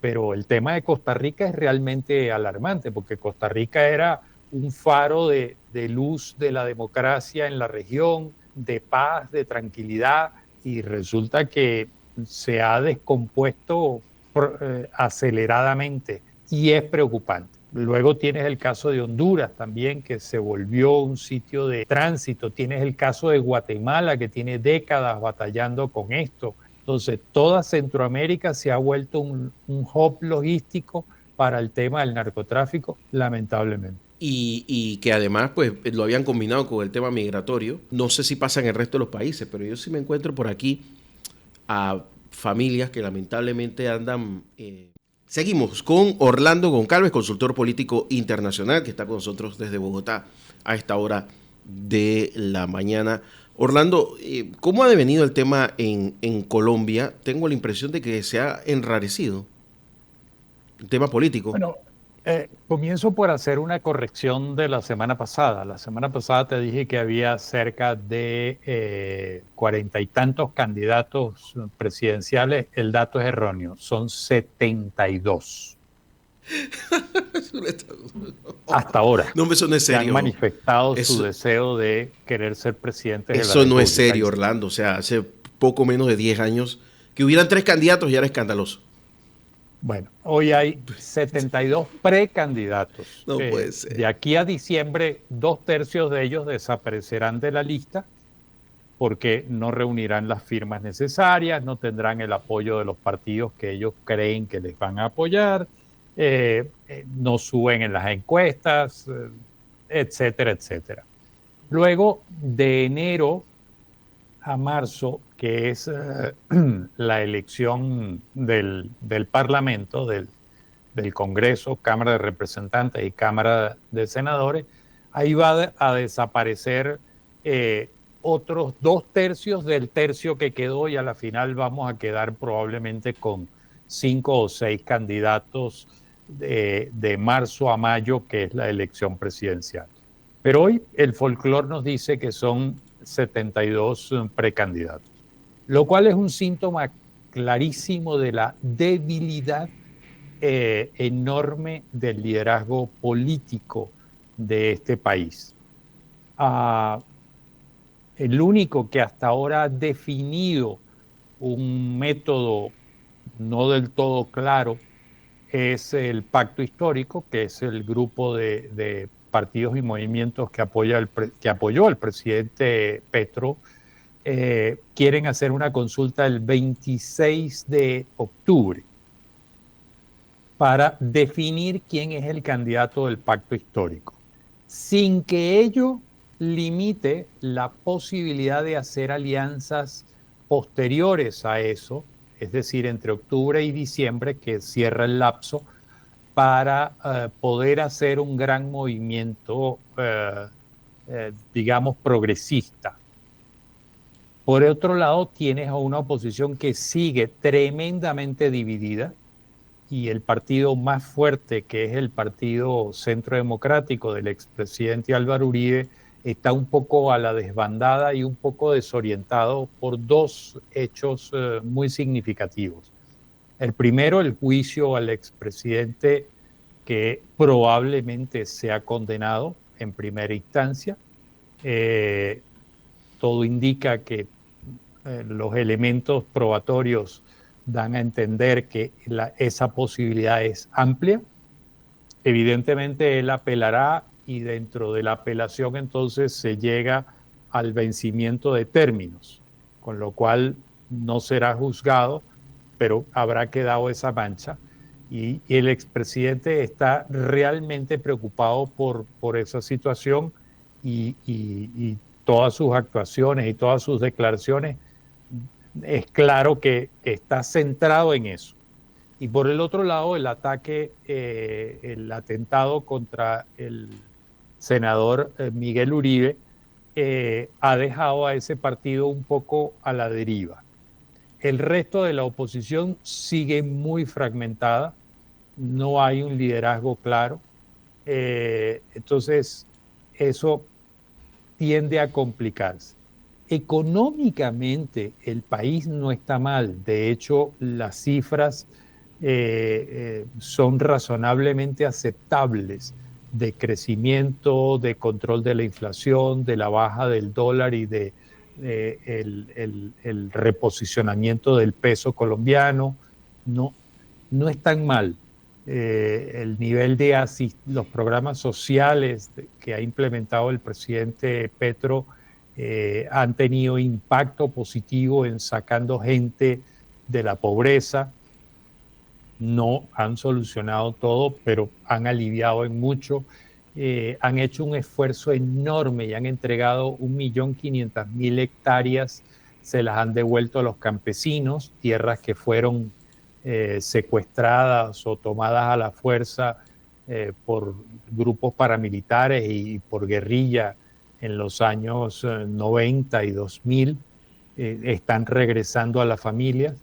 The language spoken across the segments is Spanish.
Pero el tema de Costa Rica es realmente alarmante, porque Costa Rica era un faro de luz de la democracia en la región, de paz, de tranquilidad, y resulta que se ha descompuesto aceleradamente y es preocupante. Luego tienes el caso de Honduras también, que se volvió un sitio de tránsito. Tienes el caso de Guatemala, que tiene décadas batallando con esto. Entonces, toda Centroamérica se ha vuelto un hub logístico para el tema del narcotráfico, lamentablemente. Y que además pues lo habían combinado con el tema migratorio. No sé si pasa en el resto de los países, pero yo sí me encuentro por aquí a familias que lamentablemente andan... Seguimos con Orlando Goncalves, consultor político internacional, que está con nosotros desde Bogotá a esta hora de la mañana. Orlando, ¿cómo ha devenido el tema en Colombia? Tengo la impresión de que se ha enrarecido el tema político. Bueno, comienzo por hacer una corrección de la semana pasada. La semana pasada te dije que había cerca de 40 y tantos candidatos presidenciales. El dato es erróneo, son 72 hasta ahora No, eso no es que han serio. manifestado su Eso, deseo de querer ser presidentes de la eso no es República. serio, Orlando. O sea, hace poco menos de 10 años que hubieran tres candidatos ya era escandaloso. Bueno, hoy hay 72 precandidatos. No puede De ser. aquí a diciembre, 2/3 de ellos desaparecerán de la lista porque no reunirán las firmas necesarias, no tendrán el apoyo de los partidos que ellos creen que les van a apoyar, no suben en las encuestas, etcétera, etcétera. Luego, de enero a marzo, que es la elección del Parlamento, del Congreso, Cámara de Representantes y Cámara de Senadores, ahí va a desaparecer otros 2/3 del tercio que quedó y a la final vamos a quedar probablemente con 5 o 6 candidatos de marzo a mayo, que es la elección presidencial. Pero hoy el folclore nos dice que son 72 precandidatos, lo cual es un síntoma clarísimo de la debilidad enorme del liderazgo político de este país. Ah, el único que hasta ahora ha definido un método no del todo claro es el Pacto Histórico, que es el grupo de partidos y movimientos que apoyó al presidente Petro. Quieren hacer una consulta el 26 de octubre para definir quién es el candidato del pacto histórico, sin que ello limite la posibilidad de hacer alianzas posteriores a eso, es decir, entre octubre y diciembre, que cierra el lapso, para poder hacer un gran movimiento, digamos, progresista. Por otro lado, tienes a una oposición que sigue tremendamente dividida, y el partido más fuerte, que es el Partido Centro Democrático del expresidente Álvaro Uribe, está un poco a la desbandada y un poco desorientado por dos hechos muy significativos. El primero, el juicio al expresidente, que probablemente sea condenado en primera instancia. Eh, Todo indica que los elementos probatorios dan a entender que esa posibilidad es amplia. Evidentemente él apelará y dentro de la apelación entonces se llega al vencimiento de términos, con lo cual no será juzgado, pero habrá quedado esa mancha. Y el expresidente está realmente preocupado por esa situación y todas sus actuaciones y todas sus declaraciones es claro que está centrado en eso. Y por el otro lado, el ataque, el atentado contra el senador Miguel Uribe ha dejado a ese partido un poco a la deriva. El resto de la oposición sigue muy fragmentada, no hay un liderazgo claro, entonces eso tiende a complicarse. Económicamente el país no está mal, de hecho las cifras son razonablemente aceptables de crecimiento, de control de la inflación, de la baja del dólar y de el reposicionamiento del peso colombiano. No, no es tan mal. El nivel de los programas sociales que ha implementado el presidente Petro han tenido impacto positivo en sacando gente de la pobreza. No han solucionado todo, pero han aliviado en mucho. Han hecho un esfuerzo enorme y han entregado 1.500.000 hectáreas, se las han devuelto a los campesinos, tierras que fueron secuestradas o tomadas a la fuerza por grupos paramilitares y por guerrilla en los años 90 y 2000, están regresando a las familias.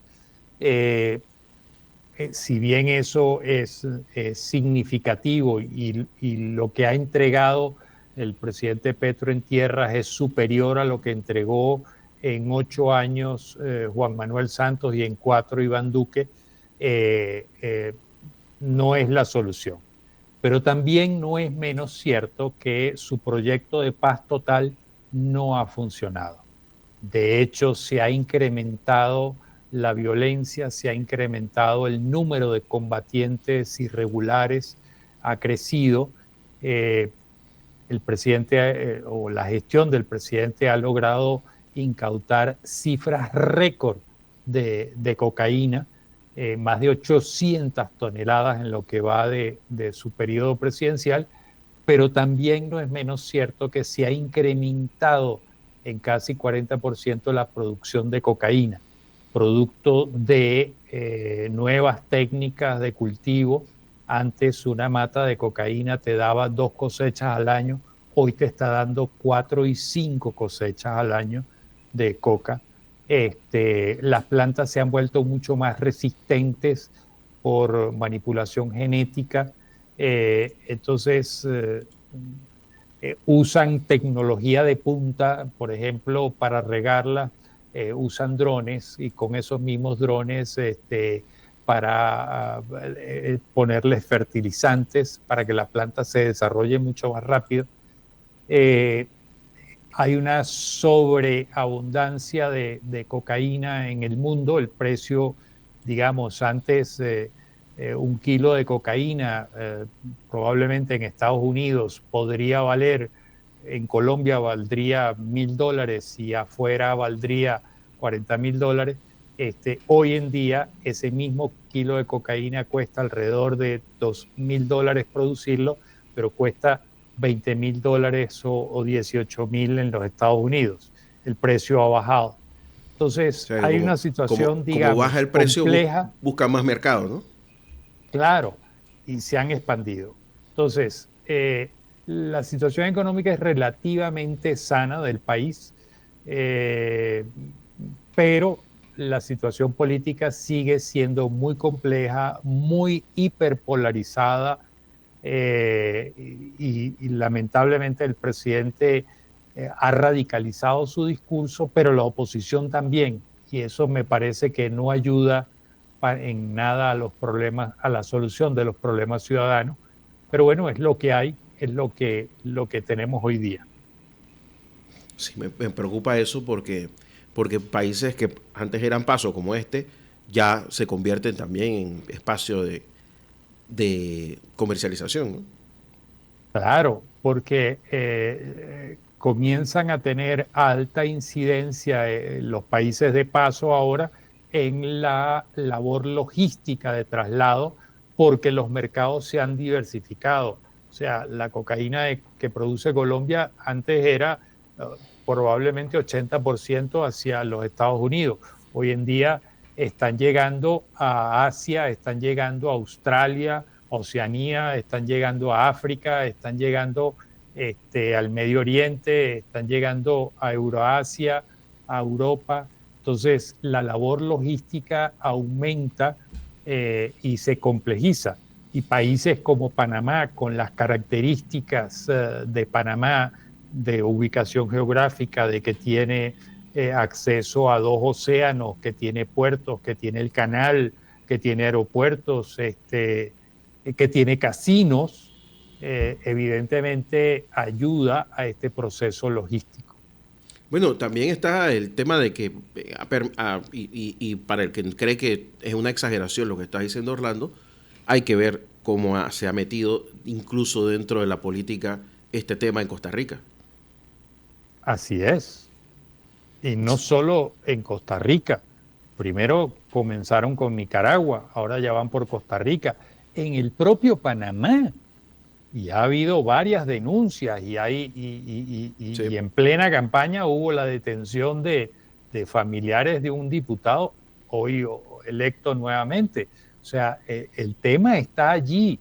Si bien eso es significativo y lo que ha entregado el presidente Petro en tierras es superior a lo que entregó en 8 años Juan Manuel Santos y en 4 Iván Duque, no es la solución. Pero también no es menos cierto que su proyecto de paz total no ha funcionado. De hecho, se ha incrementado la violencia, se ha incrementado el número de combatientes irregulares, ha crecido. El presidente o la gestión del presidente ha logrado incautar cifras récord de cocaína, más de 800 toneladas en lo que va de su periodo presidencial, pero también no es menos cierto que se ha incrementado en casi 40% la producción de cocaína, producto de nuevas técnicas de cultivo. Antes una mata de cocaína te daba 2 cosechas al año, hoy te está dando 4 y 5 cosechas al año de coca. Las plantas se han vuelto mucho más resistentes por manipulación genética. Entonces, usan tecnología de punta, por ejemplo, para regarla, usan drones y con esos mismos drones para ponerles fertilizantes para que la planta se desarrolle mucho más rápido. Hay una sobreabundancia de cocaína en el mundo. El precio, digamos, antes 1 kilo de cocaína probablemente en Estados Unidos podría valer, en Colombia valdría $1.000 y afuera valdría $40.000. Hoy en día ese mismo kilo de cocaína cuesta alrededor de $2.000 producirlo, pero cuesta $20.000 o 18.000 en los Estados Unidos. El precio ha bajado. O Entonces, sea, que hay una situación, como baja digamos, el precio, compleja, buscan más mercado, ¿no? claro, y se han expandido. Entonces, la situación económica es relativamente sana del país, eh, pero la situación política sigue siendo muy compleja, muy hiperpolarizada, y lamentablemente el presidente ha radicalizado su discurso, pero la oposición también, y eso me parece que no ayuda en nada a los problemas, a la solución de los problemas ciudadanos. Pero bueno, es lo que hay, es lo que tenemos hoy día. Sí, me preocupa eso porque países que antes eran pasos como este ya se convierten también en espacio de comercialización, ¿no? Claro, porque comienzan a tener alta incidencia los países de paso ahora en la labor logística de traslado, porque los mercados se han diversificado. O sea, la cocaína que produce Colombia antes era probablemente 80% hacia los Estados Unidos. Hoy en día están llegando a Asia, están llegando a Australia, Oceanía, están llegando a África, están llegando al Medio Oriente, están llegando a Euroasia, a Europa. Entonces, la labor logística aumenta y se complejiza. Y países como Panamá, con las características de Panamá, de ubicación geográfica, de que tiene acceso a 2 océanos, que tiene puertos, que tiene el canal, que tiene aeropuertos, que tiene casinos, evidentemente ayuda a este proceso logístico. Bueno, también está el tema de que, y para el que cree que es una exageración lo que está diciendo Orlando, hay que ver cómo se ha metido incluso dentro de la política este tema en Costa Rica. Así es. Y no solo en Costa Rica. Primero comenzaron con Nicaragua, ahora ya van por Costa Rica. En el propio Panamá. Y ha habido varias denuncias y Sí. en plena campaña hubo la detención de familiares de un diputado hoy electo nuevamente. O sea, el tema está allí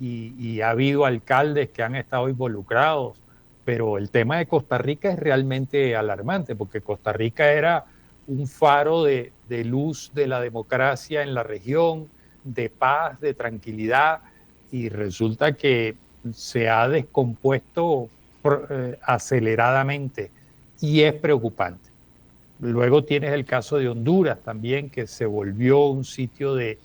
y ha habido alcaldes que han estado involucrados, pero el tema de Costa Rica es realmente alarmante porque Costa Rica era un faro de luz de la democracia en la región, de paz, de tranquilidad, y resulta que se ha descompuesto aceleradamente y es preocupante. Luego tienes el caso de Honduras también, que se volvió un sitio de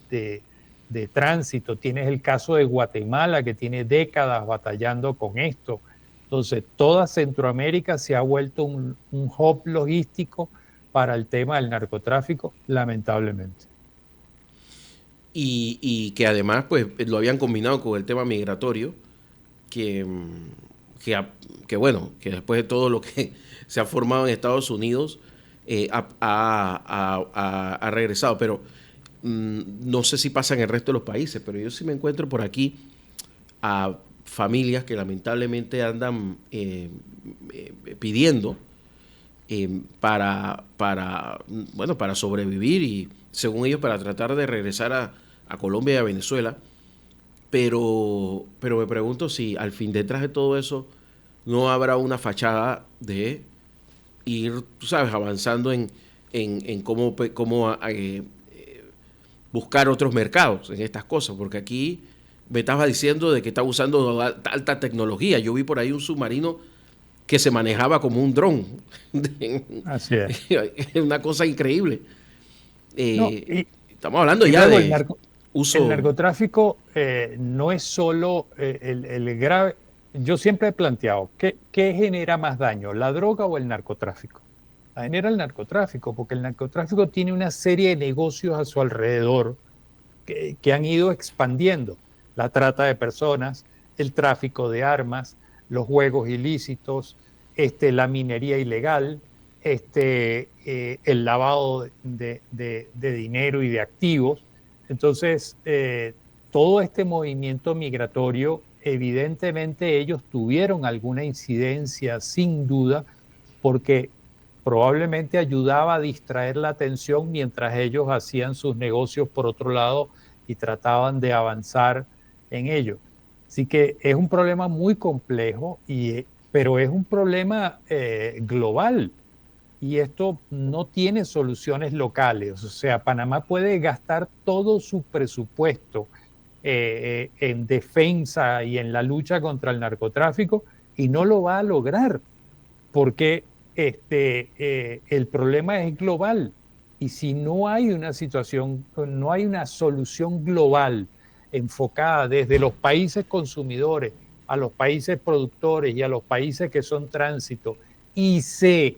tránsito. Tienes el caso de Guatemala, que tiene décadas batallando con esto. Entonces, toda Centroamérica se ha vuelto un hub logístico para el tema del narcotráfico, lamentablemente. Y que además pues lo habían combinado con el tema migratorio, que, que, que bueno, que después de todo lo que se ha formado en Estados Unidos, ha regresado. Pero no sé si pasa en el resto de los países, pero yo sí me encuentro por aquí a familias que lamentablemente andan pidiendo bueno, para sobrevivir y según ellos para tratar de regresar a Colombia y a Venezuela. Pero me pregunto si al fin detrás de todo eso no habrá una fachada de ir, tú sabes, avanzando en cómo buscar otros mercados en estas cosas, porque aquí me estabas diciendo de que está usando alta tecnología. Yo vi por ahí un submarino que se manejaba como un dron. Así es. Una cosa increíble. No, Estamos hablando y ya luego de el uso. narcotráfico no es solo el grave. Yo siempre he planteado, ¿qué genera más daño, la droga o el narcotráfico? La genera el narcotráfico, porque el narcotráfico tiene una serie de negocios a su alrededor que han ido expandiendo. La trata de personas, el tráfico de armas, los juegos ilícitos, la minería ilegal, el lavado de dinero y de activos. Entonces, todo este movimiento migratorio, evidentemente ellos tuvieron alguna incidencia, sin duda, porque probablemente ayudaba a distraer la atención mientras ellos hacían sus negocios por otro lado y trataban de avanzar en ello. Así que es un problema muy complejo, pero es un problema global y esto no tiene soluciones locales. O sea, Panamá puede gastar todo su presupuesto en defensa y en la lucha contra el narcotráfico y no lo va a lograr porque el problema es global. Y si no hay una situación, no hay una solución global enfocada desde los países consumidores a los países productores y a los países que son tránsito y se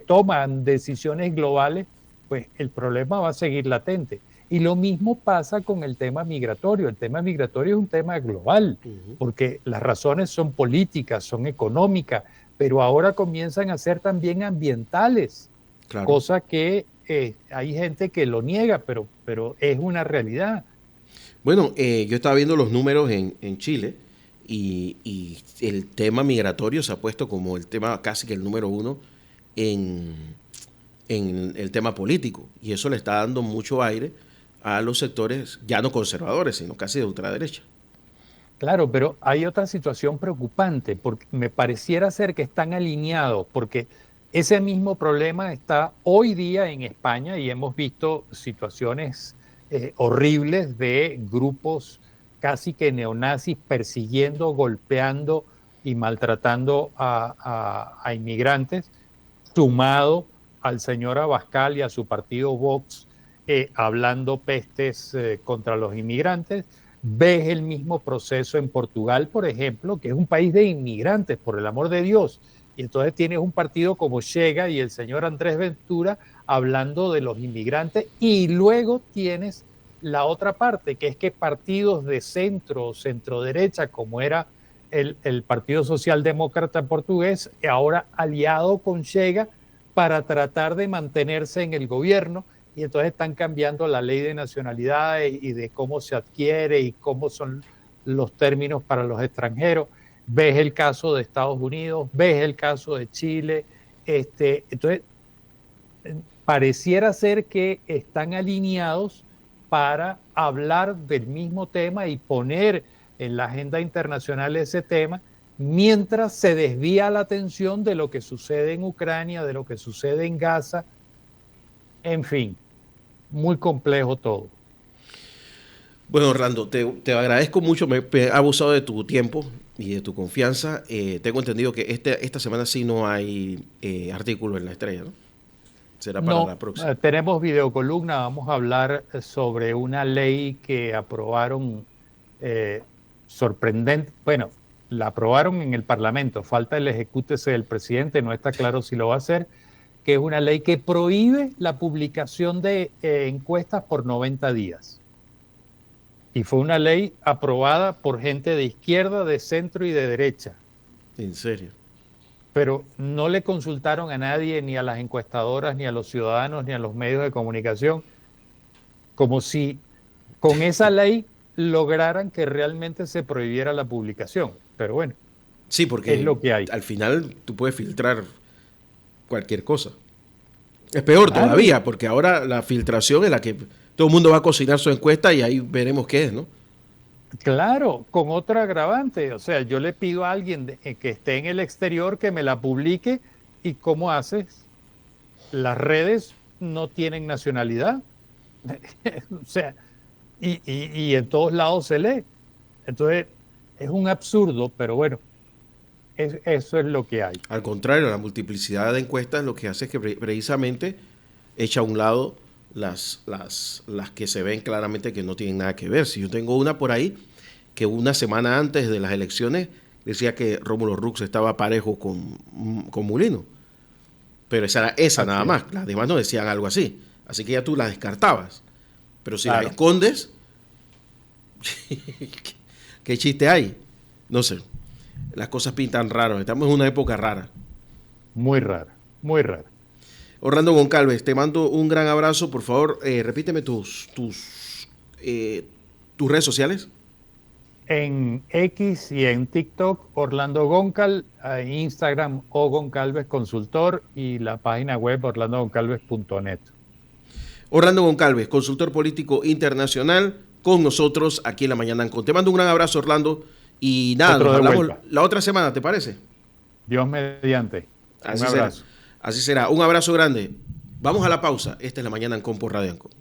toman decisiones globales, pues el problema va a seguir latente. Y lo mismo pasa con el tema migratorio. El tema migratorio es un tema global, porque las razones son políticas, son económicas, pero ahora comienzan a ser también ambientales, Claro. cosa que hay gente que lo niega, pero es una realidad. Bueno, yo estaba viendo los números en Chile y el tema migratorio se ha puesto como el tema casi que el número uno en, en el tema político. Y eso le está dando mucho aire a los sectores ya no conservadores, sino casi de ultraderecha. Claro, pero hay otra situación preocupante, porque me pareciera ser que están alineados, porque ese mismo problema está hoy día en España y hemos visto situaciones horribles de grupos casi que neonazis persiguiendo, golpeando y maltratando a inmigrantes, sumado al señor Abascal y a su partido Vox, hablando pestes contra los inmigrantes. Ves el mismo proceso en Portugal, por ejemplo, que es un país de inmigrantes, por el amor de Dios. Y entonces tienes un partido como Chega y el señor Andrés Ventura hablando de los inmigrantes, y luego tienes la otra parte, que es que partidos de centro o centro-derecha, como era el Partido Socialdemócrata portugués, ahora aliado con Chega para tratar de mantenerse en el gobierno, y entonces están cambiando la ley de nacionalidades y de cómo se adquiere y cómo son los términos para los extranjeros. Ves el caso de Estados Unidos, ves el caso de Chile. Entonces, pareciera ser que están alineados para hablar del mismo tema y poner en la agenda internacional ese tema, mientras se desvía la atención de lo que sucede en Ucrania, de lo que sucede en Gaza. En fin, muy complejo todo. Bueno, Orlando, te agradezco mucho, me he abusado de tu tiempo y de tu confianza. Tengo entendido que esta semana sí no hay artículo en La Estrella, ¿no? Será para No, la próxima. tenemos videocolumna, vamos a hablar sobre una ley que aprobaron sorprendente. Bueno, la aprobaron en el Parlamento, falta el ejecútese del presidente, no está claro si lo va a hacer, que es una ley que prohíbe la publicación de encuestas por 90 días. Y fue una ley aprobada por gente de izquierda, de centro y de derecha. ¿En serio? Pero no le consultaron a nadie, ni a las encuestadoras, ni a los ciudadanos, ni a los medios de comunicación, como si con esa ley lograran que realmente se prohibiera la publicación. Pero bueno, Sí, es porque lo que hay. al final tú puedes filtrar cualquier cosa. Es peor Claro, todavía, porque ahora la filtración es la que todo el mundo va a cocinar su encuesta y ahí veremos qué es, ¿no? claro, con otra agravante. O sea, yo le pido a alguien que esté en el exterior que me la publique, y ¿cómo haces? Las redes no tienen nacionalidad. O sea, y en todos lados se lee. Entonces, es un absurdo, pero bueno, eso es lo que hay. Al contrario, la multiplicidad de encuestas lo que hace es que precisamente echa a un lado las que se ven claramente que no tienen nada que ver. Si yo tengo una por ahí que una semana antes de las elecciones decía que Rómulo Rux estaba parejo con Mulino, pero esa era esa Así nada es. más, las demás no decían algo así, así que ya tú las descartabas, pero si las Claro, escondes, ¿qué chiste hay? No sé, las cosas pintan raro, estamos en una época rara. muy rara, muy rara. Orlando Goncalves, te mando un gran abrazo. Por favor, repíteme tus redes sociales. En X y en TikTok, Orlando Goncal, en Instagram, O Goncalves Consultor, y la página web orlandogoncalves.net. Orlando Goncalves, consultor político internacional, con nosotros aquí en La Mañana Ancon. Te mando un gran abrazo, Orlando. Y nada, Otro nos de hablamos vuelta. la otra semana, ¿te parece? Dios mediante. Un Así será. abrazo. Así será. Un abrazo grande. Vamos a la pausa. Esta es La Mañana Ancon por Radio Ancon.